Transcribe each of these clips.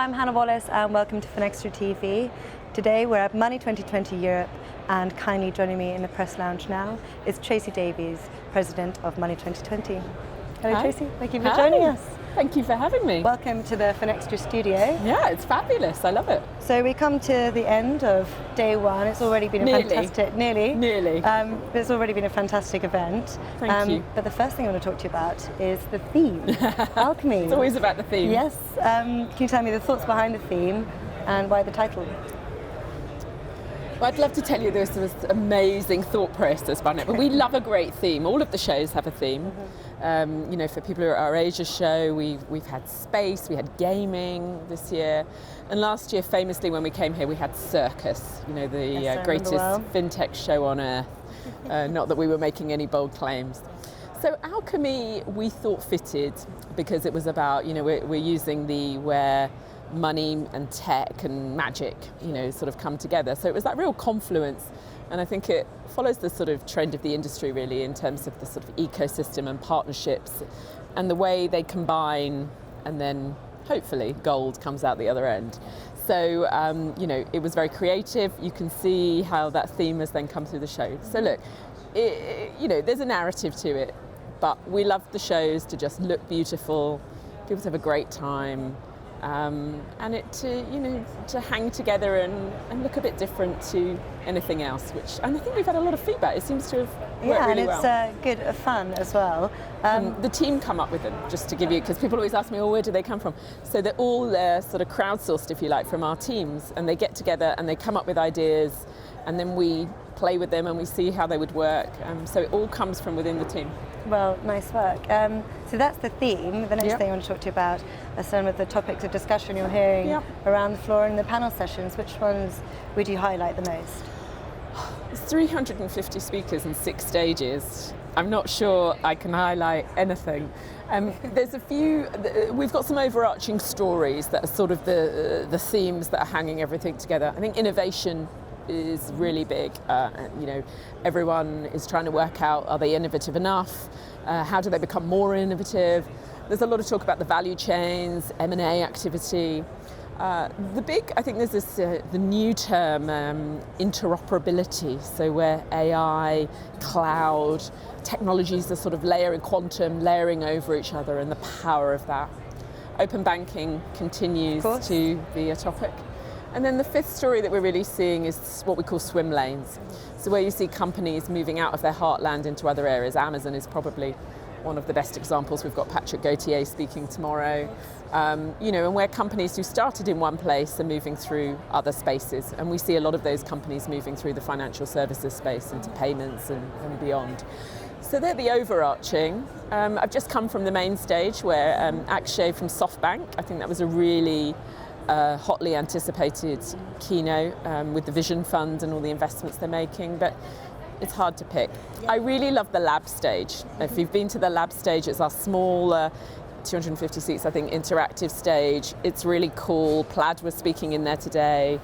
I'm Hannah Wallace and welcome to Finextra TV. Today we're at Money 2020 Europe, and kindly joining me in the press lounge now is Tracy Davies, President of Money 2020. Hello. Hi. Tracy, thank you for joining us. Thank you for having me. Welcome to the Finextra studio. Yeah, it's fabulous. I love it. So we come to the end of day one. It's already been a fantastic, nearly. But it's already been a fantastic event. Thank you. But the first thing I want to talk to you about is the theme, Alchemy. It's always about the theme. Yes. Can you tell me the thoughts behind the theme and why the title? Well, I'd love to tell you there's this amazing thought process behind it, but we love a great theme. All of the shows have a theme. For people who are at our Asia show, we've had space, we had gaming this year, and last year, famously, when we came here, we had circus. The greatest fintech show on earth. Not that we were making any bold claims. So Alchemy, we thought fitted because it was about we're using where money and tech and magic, sort of come together. So it was that real confluence, and I think it follows the sort of trend of the industry really in terms of the sort of ecosystem and partnerships and the way they combine, and then hopefully gold comes out the other end. So it was very creative. You can see how that theme has then come through the show. So look, there's a narrative to it, but we love the shows to just look beautiful, people to have a great time. And it to hang together and look a bit different to anything else, and I think we've had a lot of feedback. It seems to have worked really well. Yeah, and it's good fun as well. The team come up with them, just to give you, because people always ask me, where do they come from? So they're all sort of crowdsourced, if you like, from our teams, and they get together and they come up with ideas, and then we play with them and we see how they would work. So it all comes from within the team. Well, nice work. So that's the theme. The next thing I want to talk to you about are some of the topics of discussion you're hearing around the floor in the panel sessions. Which ones would you highlight the most? There's 350 speakers and 6 stages. I'm not sure I can highlight anything. There's a few, we've got some overarching stories that are sort of the themes that are hanging everything together. I think innovation is really big. Everyone is trying to work out, are they innovative enough? How do they become more innovative? There's a lot of talk about the value chains, M&A activity. I think there's this, the new term, interoperability, so where AI, cloud, technologies are sort of layering over each other, and the power of that. Open banking continues to be a topic. And then the fifth story that we're really seeing is what we call swim lanes. So where you see companies moving out of their heartland into other areas. Amazon is probably one of the best examples. We've got Patrick Gauthier speaking tomorrow. And where companies who started in one place are moving through other spaces. And we see a lot of those companies moving through the financial services space into payments and beyond. So they're the overarching. I've just come from the main stage where Akshay from SoftBank, I think that was a really hotly anticipated keynote with the Vision Fund and all the investments they're making, but it's hard to pick. I really love the lab stage. If you've been to the lab stage, it's our smaller 250 seats, I think, interactive stage. It's really cool. Plaid was speaking in there today.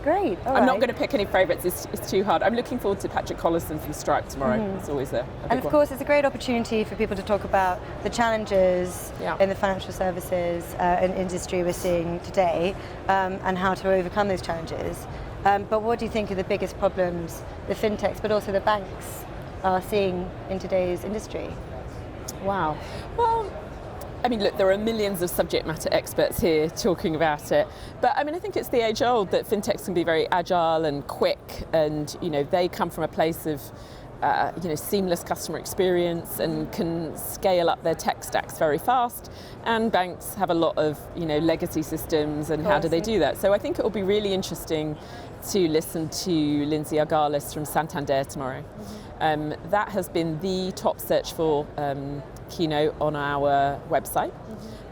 Great. I'm not going to pick any favourites. It's too hard. I'm looking forward to Patrick Collison from Stripe tomorrow. It's always a big And of course, it's a great opportunity for people to talk about the challenges in the financial services and industry we're seeing today, and how to overcome those challenges. But what do you think are the biggest problems the fintechs, but also the banks, are seeing in today's industry? Wow. Well, look, there are millions of subject matter experts here talking about it, but I think it's the age old that fintechs can be very agile and quick, and they come from a place of seamless customer experience and can scale up their tech stacks very fast, and banks have a lot of legacy systems, and how do they do that? So I think it will be really interesting to listen to Lindsay Argalis from Santander tomorrow. That has been the top search for keynote on our website,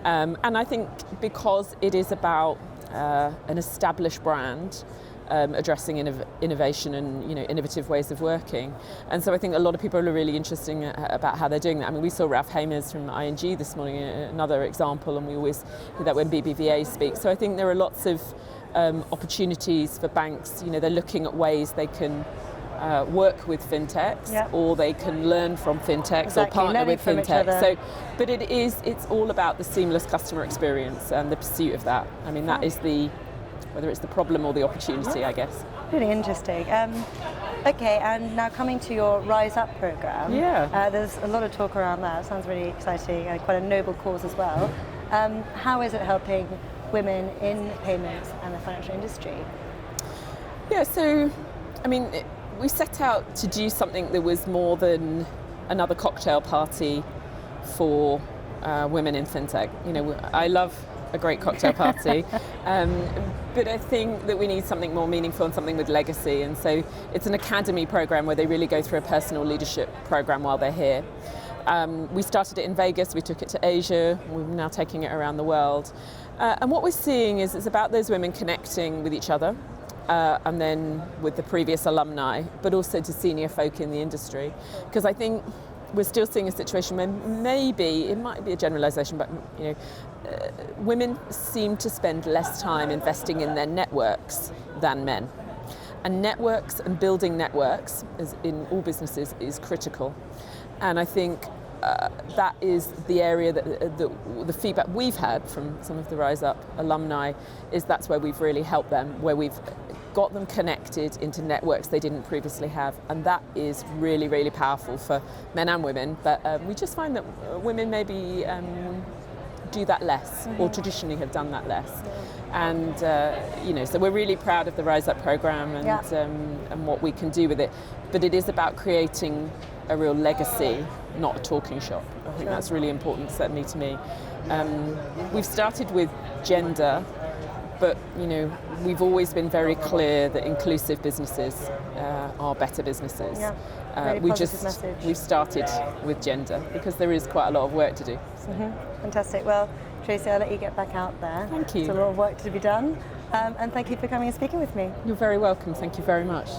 and I think because it is about an established brand addressing innovation and innovative ways of working, and so I think a lot of people are really interested about how they're doing that. We saw Ralph Hamers from ING this morning, another example, and we always hear that when BBVA speaks. So I think there are lots of opportunities for banks. They're looking at ways they can work with fintechs, or they can learn from fintechs or partner learning with from each fintechs. other. But it's all about the seamless customer experience and the pursuit of that. I mean, that is whether it's the problem or the opportunity, I guess. Really interesting. Okay, and now coming to your Rise Up program. There's a lot of talk around that. It sounds really exciting and quite a noble cause as well. How is it helping women in payments and the financial industry? Yeah, so, I mean, we set out to do something that was more than another cocktail party for women in fintech. You know, I love a great cocktail party, but I think that we need something more meaningful and something with legacy. And so it's an academy program where they really go through a personal leadership program while they're here. We started it in Vegas, we took it to Asia, we're now taking it around the world. And what we're seeing is it's about those women connecting with each other, and then with the previous alumni, but also to senior folk in the industry. Because I think we're still seeing a situation where maybe, it might be a generalisation, but you know, women seem to spend less time investing in their networks than men. And networks and building networks, as in all businesses, is critical. And I think that is the area that the feedback we've had from some of the Rise Up alumni is that's where we've really helped them, where we've got them connected into networks they didn't previously have, and that is really, really powerful for men and women. But we just find that women maybe do that less, or traditionally have done that less. And you know, so we're really proud of the Rise Up program and what we can do with it. But it is about creating a real legacy, not a talking shop. I think that's really important, certainly to me. We've started with gender, but you know, we've always been very clear that inclusive businesses are better businesses. We've started with gender because there is quite a lot of work to do. So. Fantastic. Well, Tracy, I'll let you get back out there. Thank you. There's a lot of work to be done. And thank you for coming and speaking with me. You're very welcome. Thank you very much.